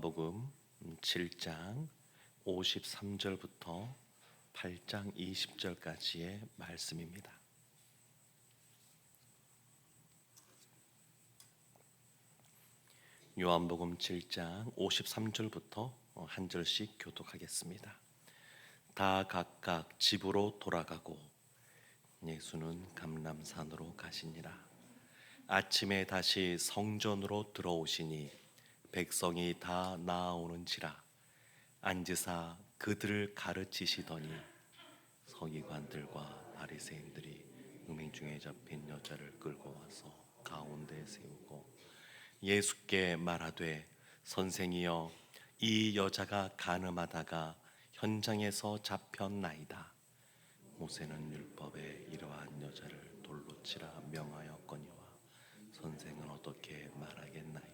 복음 7장 53절부터 8장 20절까지의 말씀입니다. 요한복음 7장 53절부터 한 절씩 교독하겠습니다. 다 각각 집으로 돌아가고 예수는 감람산으로 가시니라. 아침에 다시 성전으로 들어오시니 백성이 다 나아오는지라. 앉으사 그들을 가르치시더니 서기관들과 바리새인들이 음행 중에 잡힌 여자를 끌고 와서 가운데 세우고 예수께 말하되, 선생이여, 이 여자가 간음하다가 현장에서 잡혔나이다. 모세는 율법에 이러한 여자를 돌로 치라 명하였거니와 선생은 어떻게 말하겠나이까?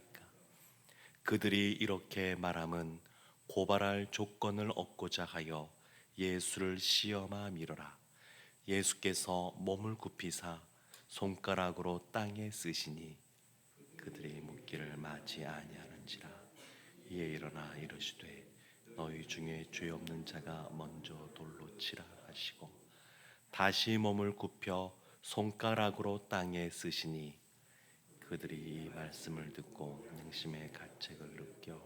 그들이 이렇게 말함은 고발할 조건을 얻고자 하여 예수를 시험하 미러라. 예수께서 몸을 굽히사 손가락으로 땅에 쓰시니 그들이 묻기를 마치 아니하는지라. 이에 일어나 이르시되, 너희 중에 죄 없는 자가 먼저 돌로 치라 하시고 다시 몸을 굽혀 손가락으로 땅에 쓰시니 그들이 이 말씀을 듣고 양심의 가책을 느껴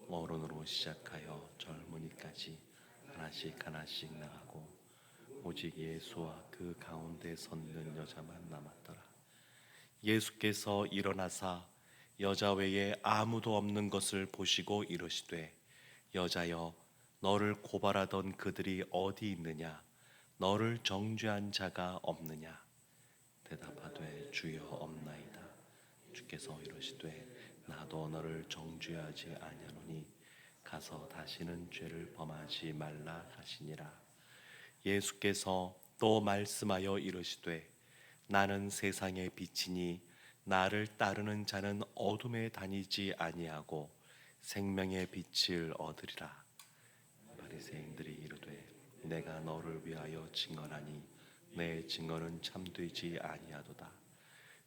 어른으로 시작하여 젊은이까지 하나씩 하나씩 나가고 오직 예수와 그 가운데 섰는 여자만 남았더라. 예수께서 일어나사 여자 외에 아무도 없는 것을 보시고 이르시되, 여자여, 너를 고발하던 그들이 어디 있느냐? 너를 정죄한 자가 없느냐? 대답하되, 주여, 없나이다. 주께서 이르시되, 나도 너를 정죄하지 아니하노니 가서 다시는 죄를 범하지 말라 하시니라. 예수께서 또 말씀하여 이르시되, 나는 세상의 빛이니 나를 따르는 자는 어둠에 다니지 아니하고 생명의 빛을 얻으리라. 바리새인들이 이르되, 내가 너를 위하여 증언하니 내 증언은 참되지 아니하도다.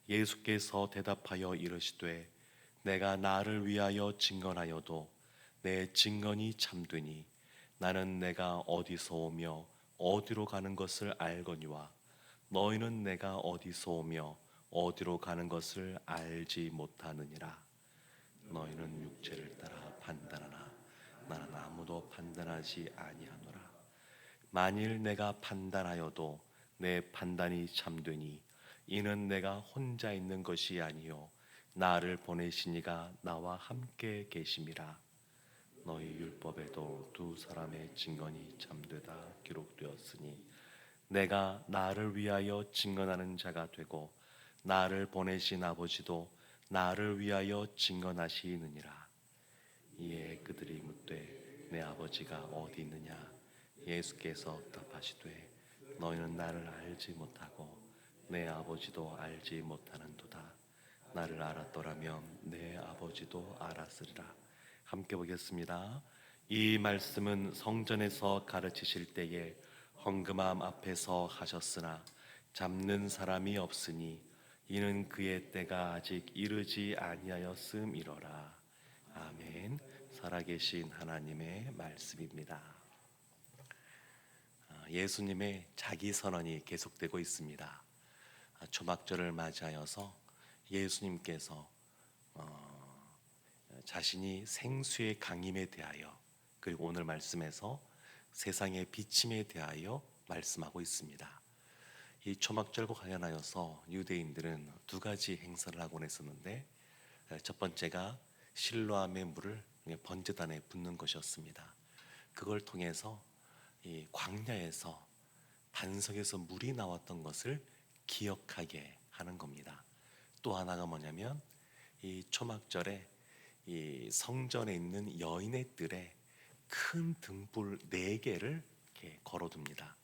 예수께서 대답하여 이르시되, 내가 나를 위하여 증언하여도 내 증언이 참되니 나는 내가 어디서 오며 어디로 가는 것을 알거니와 너희는 내가 어디서 오며 어디로 가는 것을 알지 못하느니라. 너희는 육체를 따라 판단하나 나는 아무도 판단하지 아니하노라. 만일 내가 판단하여도 내 판단이 참되니 이는 내가 혼자 있는 것이 아니요 나를 보내신 이가 나와 함께 계심이라. 너희 율법에도 두 사람의 증언이 참되다 기록되었으니 내가 나를 위하여 증언하는 자가 되고 나를 보내신 아버지도 나를 위하여 증언하시느니라. 이에 그들이 묻되, 내 아버지가 어디 있느냐? 예수께서 답하시되, 너희는 나를 알지 못하고 내 아버지도 알지 못하는도다. 나를 알았더라면 내 아버지도 알았으리라. 함께 보겠습니다. 이 말씀은 성전에서 가르치실 때에 헌금함 앞에서 하셨으나 잡는 사람이 없으니 이는 그의 때가 아직 이르지 아니하였음이로라. 아멘. 살아계신 하나님의 말씀입니다. 예수님의 자기 선언이 계속되고 있습니다. 초막절을 맞이하여서 예수님께서 자신이 생수의 강림에 대하여, 그리고 오늘 말씀에서 세상의 비침에 대하여 말씀하고 있습니다. 이 초막절과 관련하여서 유대인들은 두 가지 행사를 하곤 했었는데, 첫 번째가 실로암의 물을 번제단에 붓는 것이었습니다. 그걸 통해서 이 광야에서 반석에서 물이 나왔던 것을 기억하게 하는 겁니다. 또 하나가 뭐냐면, 이 초막절에 이 성전에 있는 여인의 뜰에 큰 등불 4개를 이렇게 걸어둡니다.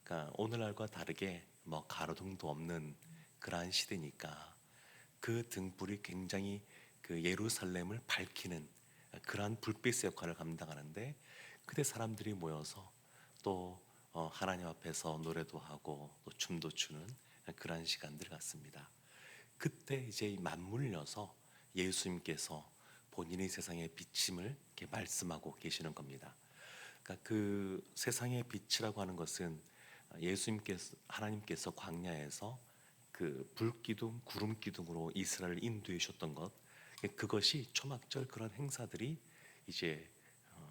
그러니까 오늘날과 다르게 뭐 가로등도 없는 그러한 시대니까 그 등불이 굉장히 그 예루살렘을 밝히는 그러한 불빛의 역할을 감당하는데, 그때 사람들이 모여서 또 하나님 앞에서 노래도 하고 또 춤도 추는 그러한 시간들 같습니다. 그때 이제 맞물려서 예수님께서 본인이 세상의 빛임을 이렇게 말씀하고 계시는 겁니다. 그러니까 그 세상의 빛이라고 하는 것은 예수님께서 하나님께서 광야에서 그 불기둥, 구름 기둥으로 이스라엘을 인도해 주셨던 것, 그것이 초막절 그런 행사들이 이제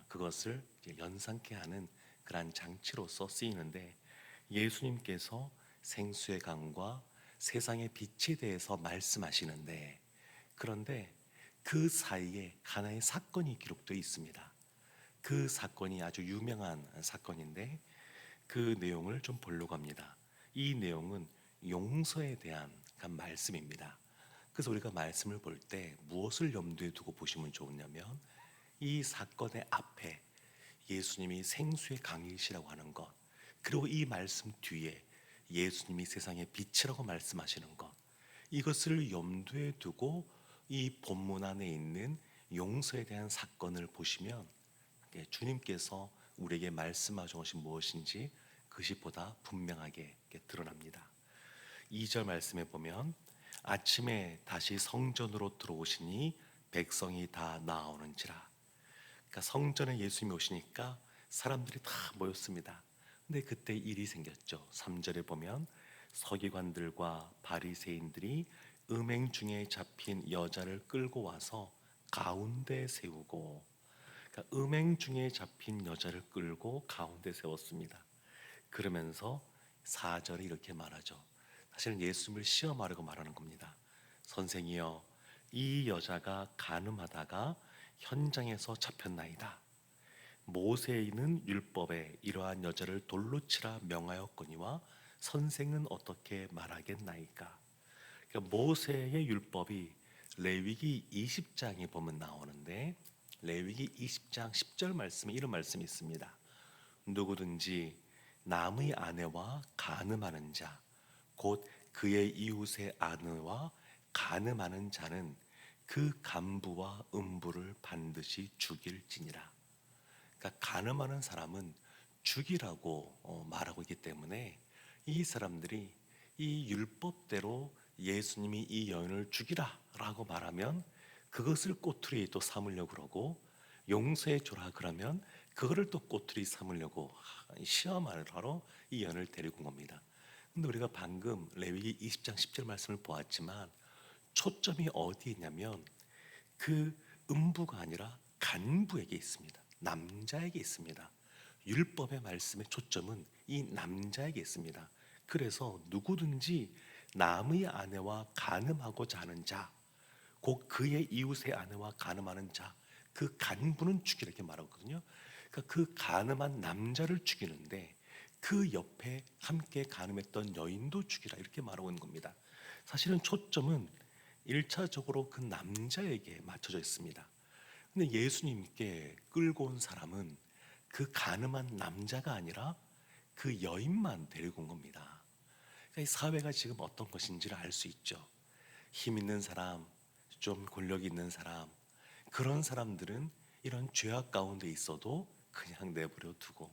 그것을 이제 연상케 하는 그러한 장치로서 쓰이는데, 예수님께서 생수의 강과 세상의 빛에 대해서 말씀하시는데, 그런데 그 사이에 하나의 사건이 기록되어 있습니다. 그 사건이 아주 유명한 사건인데 그 내용을 좀 보려고 합니다. 이 내용은 용서에 대한 말씀입니다. 그래서 우리가 말씀을 볼 때 무엇을 염두에 두고 보시면 좋으냐면, 이 사건의 앞에 예수님이 생수의 강이시라고 하는 것, 그리고 이 말씀 뒤에 예수님이 세상의 빛이라고 말씀하시는 것, 이것을 염두에 두고 이 본문 안에 있는 용서에 대한 사건을 보시면 주님께서 우리에게 말씀하신 것이 무엇인지 그것이 보다 분명하게 드러납니다. 2절 말씀에 보면 아침에 다시 성전으로 들어오시니 백성이 다 나오는지라. 그러니까 성전에 예수님이 오시니까 사람들이 다 모였습니다. 근데 그때 일이 생겼죠. 3절에 보면 서기관들과 바리새인들이 음행 중에 잡힌 여자를 끌고 와서 가운데 세우고, 그러니까 음행 중에 잡힌 여자를 끌고 가운데 세웠습니다. 그러면서 4절에 이렇게 말하죠. 사실은 예수님을 시험하려고 말하는 겁니다. 선생이여, 이 여자가 간음하다가 현장에서 잡혔나이다. 모세는 율법에 이러한 여자를 돌로 치라 명하였거니와 선생은 어떻게 말하겠나이까. 그러니까 모세의 율법이 레위기 20장에 보면 나오는데, 레위기 20장 10절 말씀에 이런 말씀이 있습니다. 누구든지 남의 아내와 간음하는 자, 곧 그의 이웃의 아내와 간음하는 자는 그 간부와 음부를 반드시 죽일지니라. 그러니까 간음하는 사람은 죽이라고 말하고 있기 때문에 이 사람들이 이 율법대로 예수님이 이 여인을 죽이라라고 말하면 그것을 꼬투리 또 삼으려고 그러고, 용서해 주라 그러면 그거를 또 꼬투리 삼으려고 시험을 하러 이 여인을 데리고 온 겁니다. 근데 우리가 방금 레위기 20장 10절 말씀을 보았지만 초점이 어디에 있냐면 그 음부가 아니라 간부에게 있습니다. 남자에게 있습니다. 율법의 말씀의 초점은 이 남자에게 있습니다. 그래서 누구든지 남의 아내와 간음하고자 하는 자, 곧 그의 이웃의 아내와 간음하는 자, 그 간부는 죽이라 이렇게 말하거든요. 그러니까 그 간음한 남자를 죽이는데 그 옆에 함께 간음했던 여인도 죽이라 이렇게 말하고 있는 겁니다. 사실은 초점은 1차적으로 그 남자에게 맞춰져 있습니다. 근데 예수님께 끌고 온 사람은 그 간음한 남자가 아니라 그 여인만 데리고 온 겁니다. 그러니까 이 사회가 지금 어떤 것인지를 알 수 있죠. 힘 있는 사람, 좀 권력 있는 사람, 그런 사람들은 이런 죄악 가운데 있어도 그냥 내버려 두고,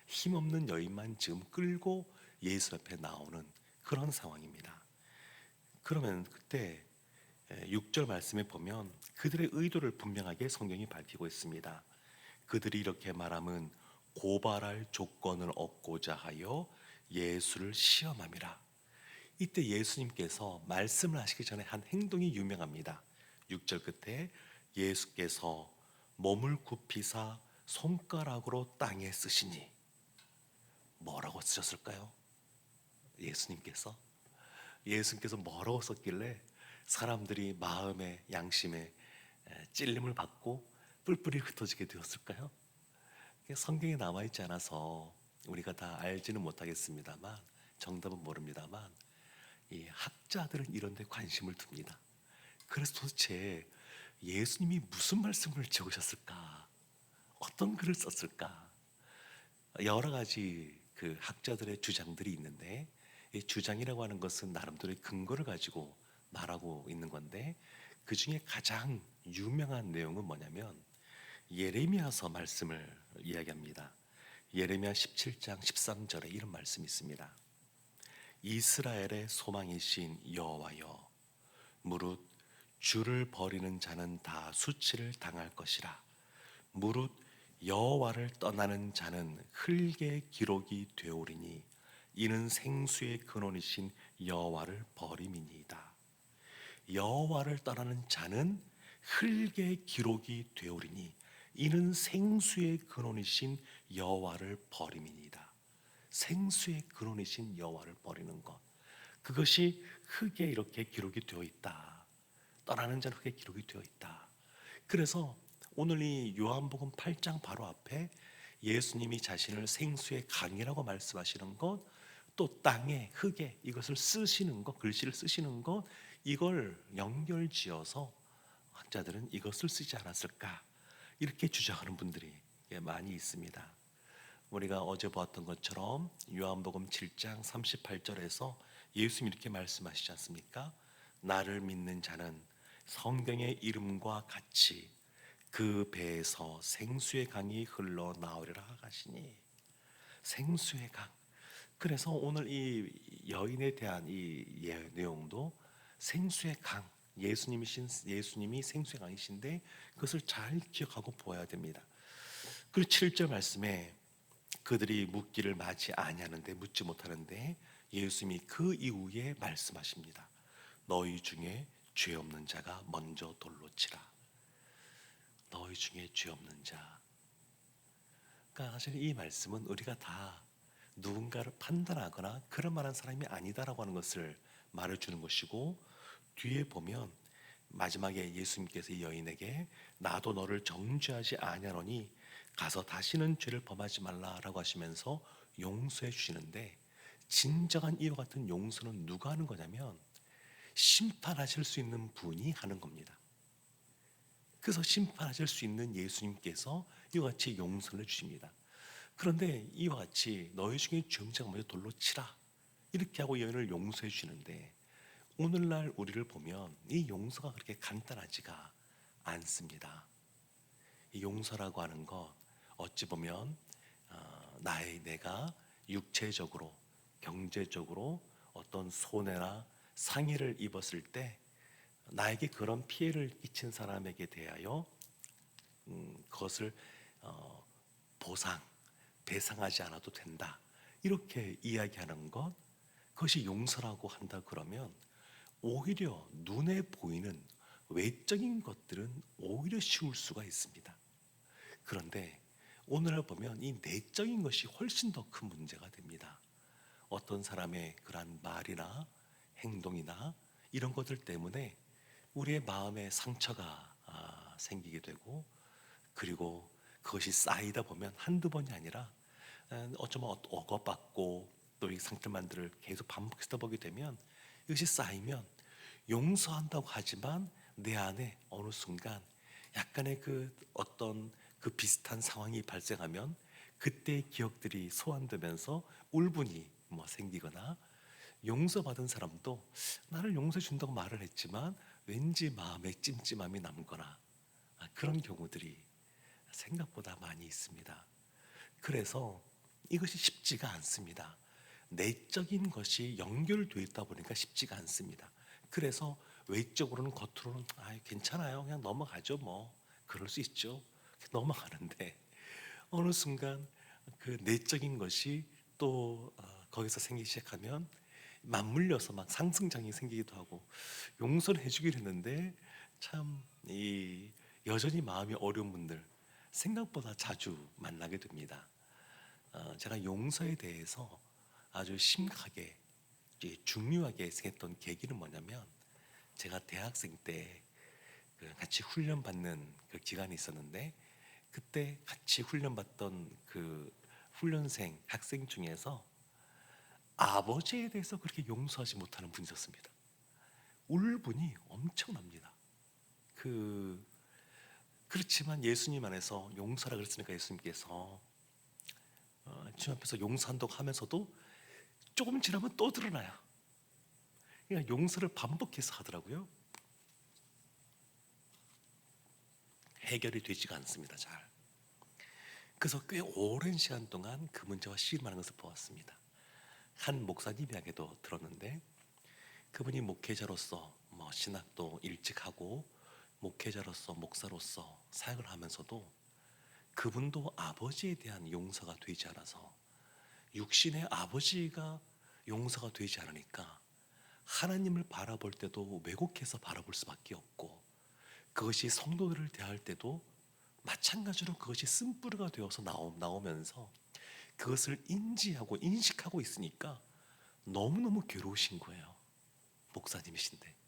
힘없는 여인만 지금 끌고 예수 앞에 나오는 그런 상황입니다. 그러면 그때 6절 말씀에 보면 그들의 의도를 분명하게 성경이 밝히고 있습니다. 그들이 이렇게 말함은 고발할 조건을 얻고자 하여 예수를 시험함이라. 이때 예수님께서 말씀을 하시기 전에 한 행동이 유명합니다. 6절 끝에 예수께서 몸을 굽히사 손가락으로 땅에 쓰시니, 뭐라고 쓰셨을까요? 예수님께서 뭐라고 썼길래 사람들이 마음의 양심에 찔림을 받고 뿔뿔이 흩어지게 되었을까요? 성경에 남아 있지 않아서 우리가 다 알지는 못하겠습니다만, 정답은 모릅니다만, 이 학자들은 이런 데 관심을 둡니다. 그래서 도대체 예수님이 무슨 말씀을 적으셨을까? 어떤 글을 썼을까? 여러 가지 그 학자들의 주장들이 있는데, 이 주장이라고 하는 것은 나름대로의 근거를 가지고 말하고 있는 건데, 그 중에 가장 유명한 내용은 뭐냐면 예레미야서 말씀을 이야기합니다. 예레미야 17장 13절에 이런 말씀이 있습니다. 이스라엘의 소망이신 여호와여, 무릇 주를 버리는 자는 다 수치를 당할 것이라. 무릇 여호와를 떠나는 자는 흙의 기록이 되오리니 이는 생수의 근원이신 여호와를 버림이니이다. 여호와를 떠나는 자는 흙의 기록이 되오리니 이는 생수의 근원이신 여호와를 버림이니이다. 생수의 근원이신 여호와를 버리는 것, 그것이 흙에 이렇게 기록이 되어 있다. 떠나는 자는 흙에 기록이 되어 있다. 그래서 오늘 이 요한복음 8장 바로 앞에 예수님이 자신을 생수의 강이라고 말씀하시는 것, 또 땅에 흙에 이것을 쓰시는 것, 글씨를 쓰시는 것, 이걸 연결지어서 학자들은 이것을 쓰지 않았을까 이렇게 주장하는 분들이 많이 있습니다. 우리가 어제 보았던 것처럼 요한복음 7장 38절에서 예수님이 이렇게 말씀하시지 않습니까? 나를 믿는 자는 성경의 이름과 같이 그 배에서 생수의 강이 흘러나오리라 하시니, 생수의 강. 그래서 오늘 이 여인에 대한 이 내용도 생수의 강, 예수님이 생수의 강이신데 그것을 잘 기억하고 보아야 됩니다. 그리고 7절 말씀에 그들이 묻기를 마치 아니하는데, 묻지 못하는데 예수님이 그 이후에 말씀하십니다. 너희 중에 죄 없는 자가 먼저 돌로 치라. 너희 중에 죄 없는 자. 그러니까 사실 이 말씀은 우리가 다 누군가를 판단하거나 그럴 만한 사람이 아니다라고 하는 것을 말해주는 것이고, 뒤에 보면 마지막에 예수님께서 이 여인에게 나도 너를 정죄하지 아니하노니 가서 다시는 죄를 범하지 말라라고 하시면서 용서해 주시는데, 진정한 이와 같은 용서는 누가 하는 거냐면 심판하실 수 있는 분이 하는 겁니다. 그래서 심판하실 수 있는 예수님께서 이와 같이 용서를 주십니다. 그런데 이와 같이 너희 중에 죄 없는 자가 먼저 돌로 치라 이렇게 하고 여인을 용서해 주시는데, 오늘날 우리를 보면 이 용서가 그렇게 간단하지가 않습니다. 이 용서라고 하는 것, 어찌 보면 내가 육체적으로 경제적으로 어떤 손해나 상해를 입었을 때 나에게 그런 피해를 끼친 사람에게 대하여 그것을 보상, 배상하지 않아도 된다 이렇게 이야기하는 것, 그것이 용서라고 한다 그러면 오히려 눈에 보이는 외적인 것들은 오히려 쉬울 수가 있습니다. 그런데 오늘날 보면 이 내적인 것이 훨씬 더 큰 문제가 됩니다. 어떤 사람의 그러한 말이나 행동이나 이런 것들 때문에 우리의 마음에 상처가 생기게 되고, 그리고 그것이 쌓이다 보면 한두 번이 아니라 어쩌면 억압받고 또 이 상처만들을 계속 반복해서 보게 되면, 이것이 쌓이면 용서한다고 하지만 내 안에 어느 순간 약간의 그 어떤 그 비슷한 상황이 발생하면 그때의 기억들이 소환되면서 울분이 생기거나, 용서받은 사람도 나를 용서해 준다고 말을 했지만 왠지 마음에 찜찜함이 남거나 그런 경우들이 생각보다 많이 있습니다. 그래서 이것이 쉽지가 않습니다. 내적인 것이 연결되어 있다 보니까 쉽지가 않습니다. 그래서 외적으로는 겉으로는 괜찮아요, 그냥 넘어가죠, 그럴 수 있죠, 넘어가는데 어느 순간 그 내적인 것이 또 거기서 생기기 시작하면 맞물려서 막 상승장이 생기기도 하고, 용서를 해주기로 했는데 참 이 여전히 마음이 어려운 분들 생각보다 자주 만나게 됩니다. 제가 용서에 대해서 아주 심각하게 중요하게 생각했던 계기는 뭐냐면, 제가 대학생 때 같이 훈련받는 그 기간이 있었는데, 그때 같이 훈련받던 그 훈련생 학생 중에서 아버지에 대해서 그렇게 용서하지 못하는 분이 있었습니다. 울분이 엄청납니다. 그렇지만 예수님 안에서 용서라 그랬으니까 예수님께서 주님 앞에서 용서한다고 하면서도 조금 지나면 또 드러나요. 그러니까 용서를 반복해서 하더라고요. 해결이 되지가 않습니다, 잘. 그래서 꽤 오랜 시간 동안 그 문제와 씨름하는 것을 보았습니다. 한 목사님 이야기도 들었는데, 그분이 목회자로서 뭐 신학도 일찍 하고 목회자로서 목사로서 사역을 하면서도 그분도 아버지에 대한 용서가 되지 않아서 육신의 아버지가 용서가 되지 않으니까 하나님을 바라볼 때도 왜곡해서 바라볼 수밖에 없고 그것이 성도들을 대할 때도 마찬가지로 그것이 쓴뿌리가 되어서 나오면서 그것을 인지하고 인식하고 있으니까 너무너무 괴로우신 거예요. 목사님이신데.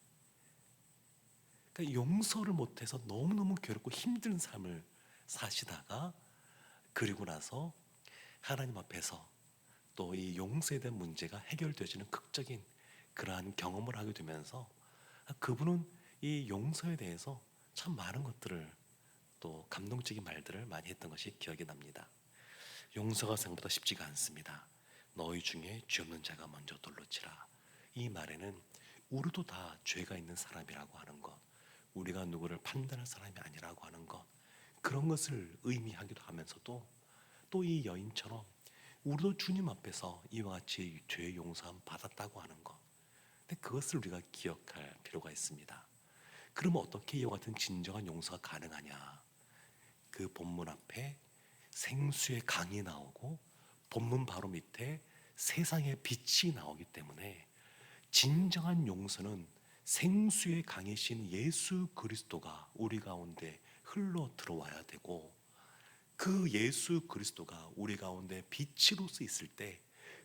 그러니까 용서를 못해서 너무너무 괴롭고 힘든 삶을 사시다가 그리고 나서 하나님 앞에서 또 이 용서에 대한 문제가 해결되지는 극적인 그러한 경험을 하게 되면서 그분은 이 용서에 대해서 참 많은 것들을 또 감동적인 말들을 많이 했던 것이 기억이 납니다. 용서가 생각보다 쉽지가 않습니다. 너희 중에 죄 없는 자가 먼저 돌로 치라. 이 말에는 우리도 다 죄가 있는 사람이라고 하는 것, 우리가 누구를 판단할 사람이 아니라고 하는 것, 그런 것을 의미하기도 하면서도 또 이 여인처럼 우리도 주님 앞에서 이와 같이 죄의 용서함 받았다고 하는 것, 근데 그것을 우리가 기억할 필요가 있습니다. 그러면 어떻게 이와 같은 진정한 용서가 가능하냐? 그 본문 앞에 생수의 강이 나오고 본문 바로 밑에 세상의 빛이 나오기 때문에 진정한 용서는 생수의 강이신 예수 그리스도가 우리 가운데 흘러 들어와야 되고 그 예수 그리스도가 우리 가운데 빛으로서 있을 때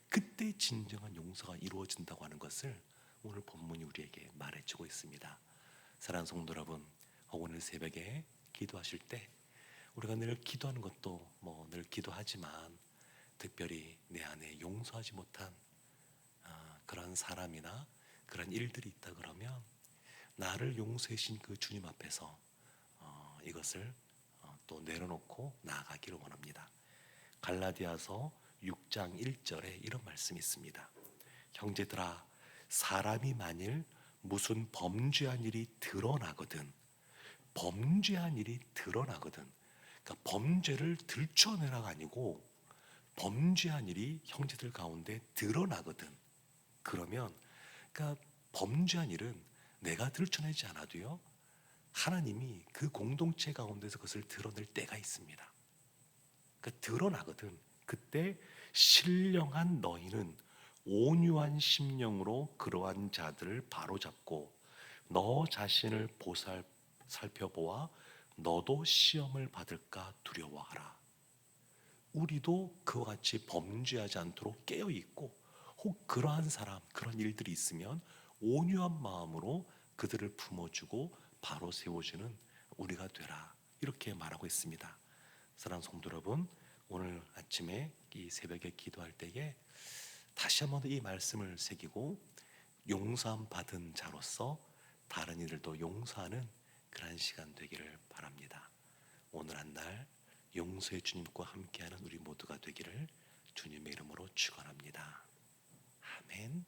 그때 진정한 용서가 이루어진다고 하는 것을 오늘 본문이 우리에게 말해주고 있습니다. 사랑하는 성도 여러분, 오늘 새벽에 기도하실 때 우리가 늘 기도하는 것도 뭐 늘 기도하지만 특별히 내 안에 용서하지 못한 그런 사람이나 그런 일들이 있다 그러면 나를 용서해 주신 그 주님 앞에서 이것을 또 내려놓고 나아가기를 원합니다. 갈라디아서 6장 1절에 이런 말씀이 있습니다. 형제들아, 사람이 만일 무슨 범죄한 일이 드러나거든, 그러니까 범죄를 들춰내라가 아니고 범죄한 일이 형제들 가운데 드러나거든. 그러면 그러니까 범죄한 일은 내가 들춰내지 않아도요, 하나님이 그 공동체 가운데서 그것을 드러낼 때가 있습니다. 그러니까 드러나거든. 그때 신령한 너희는 온유한 심령으로 그러한 자들을 바로잡고 너 자신을 살펴보아 너도 시험을 받을까 두려워하라. 우리도 그와 같이 범죄하지 않도록 깨어있고 혹 그러한 사람, 그런 일들이 있으면 온유한 마음으로 그들을 품어주고 바로 세워주는 우리가 되라. 이렇게 말하고 있습니다. 사랑하는 성도 여러분, 오늘 아침에 이 새벽에 기도할 때에 다시 한번 이 말씀을 새기고 용서함 받은 자로서 다른 이들도 용서하는 그런 시간 되기를 바랍니다. 오늘 한 날 용서의 주님과 함께하는 우리 모두가 되기를 주님의 이름으로 축원합니다. 아멘.